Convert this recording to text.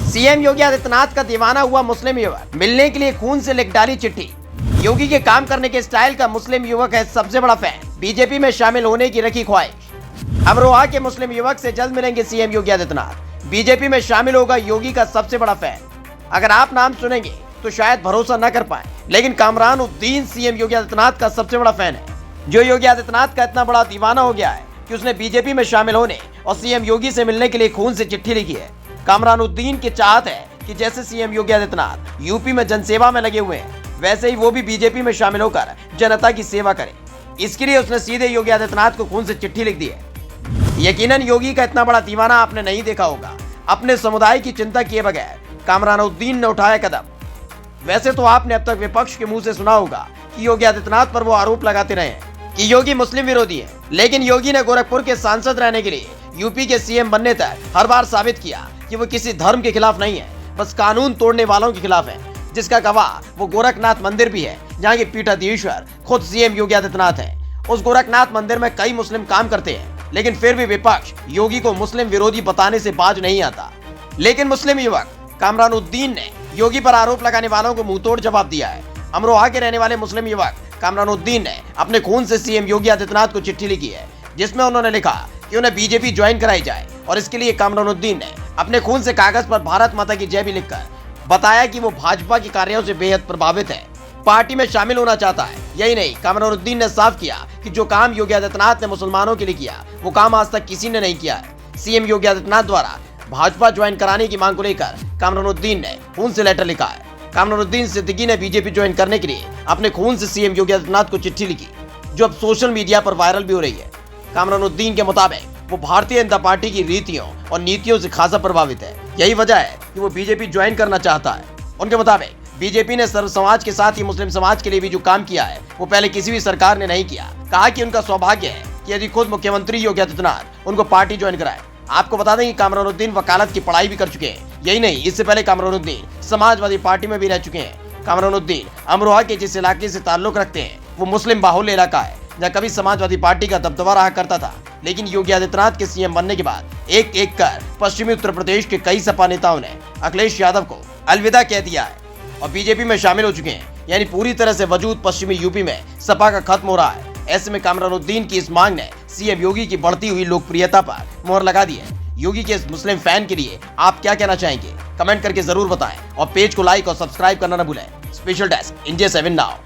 CM Yogi Adityanath का दीवाना हुआ मुस्लिम युवक मिलने के लिए खून से लिख डाली चिट्ठी। योगी के काम करने के स्टाइल का मुस्लिम युवक है सबसे बड़ा फैन, बीजेपी में शामिल होने की रखी ख्वाहिश। अमरोहा के मुस्लिम युवक से जल्द मिलेंगे सीएम योगी आदित्यनाथ, बीजेपी में शामिल होगा योगी का सबसे बड़ा फैन। अगर आप नाम सुनेंगे तो शायद भरोसा न कर पाए, लेकिन कामरान उद्दीन सीएम योगी आदित्यनाथ का सबसे बड़ा फैन है, जो योगी आदित्यनाथ का इतना बड़ा दीवाना हो गया है कि उसने बीजेपी में शामिल होने और सीएम योगी से मिलने के लिए खून से चिट्ठी लिखी है। कामरान उद्दीन की चाहत है कि जैसे सीएम योगी आदित्यनाथ यूपी में जनसेवा में लगे हुए हैं, वैसे ही वो भी बीजेपी में शामिल होकर जनता की सेवा करे। इसके लिए उसने सीधे योगी आदित्यनाथ को खून से चिट्ठी लिख दी है। यकीनन योगी का इतना बड़ा दीवाना आपने नहीं देखा होगा। अपने समुदाय की चिंता किए बगैर कामरान उद्दीन ने उठाया कदम। वैसे तो आपने अब तक विपक्ष के मुंह से सुना होगा कि योगी आदित्यनाथ पर वो आरोप लगाते रहे हैं कि योगी मुस्लिम विरोधी है, लेकिन योगी ने गोरखपुर के सांसद रहने के लिए यूपी के सीएम बनने तक हर बार साबित किया कि वो किसी धर्म के खिलाफ नहीं है, बस कानून तोड़ने वालों के खिलाफ है, जिसका गवाह वो गोरखनाथ मंदिर भी है, जहाँ के पीठाधीश्वर खुद सीएम योगी आदित्यनाथ हैं। उस गोरखनाथ मंदिर में कई मुस्लिम काम करते हैं, लेकिन फिर भी विपक्ष योगी को मुस्लिम विरोधी बताने से बाज नहीं आता। लेकिन मुस्लिम युवक कामरान उद्दीन ने योगी पर आरोप लगाने वालों को मुंहतोड़ जवाब दिया है। अमरोहा के रहने वाले मुस्लिम युवक कामरान उद्दीन ने अपने खून से सीएम योगी आदित्यनाथ को चिट्ठी लिखी है, जिसमें उन्होंने लिखा कि उन्हें बीजेपी ज्वाइन कराई जाए, और इसके लिए कामरान उद्दीन ने अपने खून से कागज पर भारत माता की जय भी लिखकर बताया कि वो भाजपा के कार्यों से बेहद प्रभावित है, पार्टी में शामिल होना चाहता है। यही नहीं, कामरान उद्दीन ने साफ किया कि जो काम योगी आदित्यनाथ ने मुसलमानों के लिए किया, वो काम आज तक किसी ने नहीं किया है। सीएम योगी आदित्यनाथ द्वारा भाजपा ज्वाइन कराने की मांग को लेकर कामरान उद्दीन ने खून से लेटर लिखा है। कामरान उद्दीन सिद्दीकी ने बीजेपी ज्वाइन करने के लिए अपने खून से सीएम योगी आदित्यनाथ को चिट्ठी लिखी, जो अब सोशल मीडिया पर वायरल भी हो रही है। कामरान उद्दीन के मुताबिक वो भारतीय जनता पार्टी की रीतियों और नीतियों से खासा प्रभावित है। यही वजह है कि वो बीजेपी ज्वाइन करना चाहता है। उनके मुताबिक बीजेपी ने सर्व समाज के साथ ही मुस्लिम समाज के लिए भी जो काम किया है, वो पहले किसी भी सरकार ने नहीं किया। कहा कि उनका सौभाग्य है कि यदि खुद मुख्यमंत्री योगी आदित्यनाथ उनको पार्टी ज्वाइन कराए। आपको बता दें कि कामरान उद्दीन वकालत की पढ़ाई भी कर चुके हैं। यही नहीं, इससे पहले कामरान उद्दीन समाजवादी पार्टी में भी रह चुके हैं। कामरान उद्दीन अमरोहा के जिस इलाके से ताल्लुक रखते हैं, वो मुस्लिम बाहुल्य इलाका है, जहाँ कभी समाजवादी पार्टी का दबदबा रहा करता था। लेकिन योगी आदित्यनाथ के सीएम बनने के बाद एक एक कर पश्चिमी उत्तर प्रदेश के कई सपा नेताओं ने अखिलेश यादव को अलविदा कह दिया है और बीजेपी में शामिल हो चुके हैं। यानी पूरी तरह से वजूद पश्चिमी यूपी में सपा का खत्म हो रहा है। ऐसे में कामरान उद्दीन की इस मांग ने सीएम योगी की बढ़ती हुई लोकप्रियता पर मोहर लगा दी है। योगी के इस मुस्लिम फैन के लिए आप क्या कहना चाहेंगे? कमेंट करके जरूर बताएं और पेज को लाइक और सब्सक्राइब करना न भूलें। Special desk India 7 now.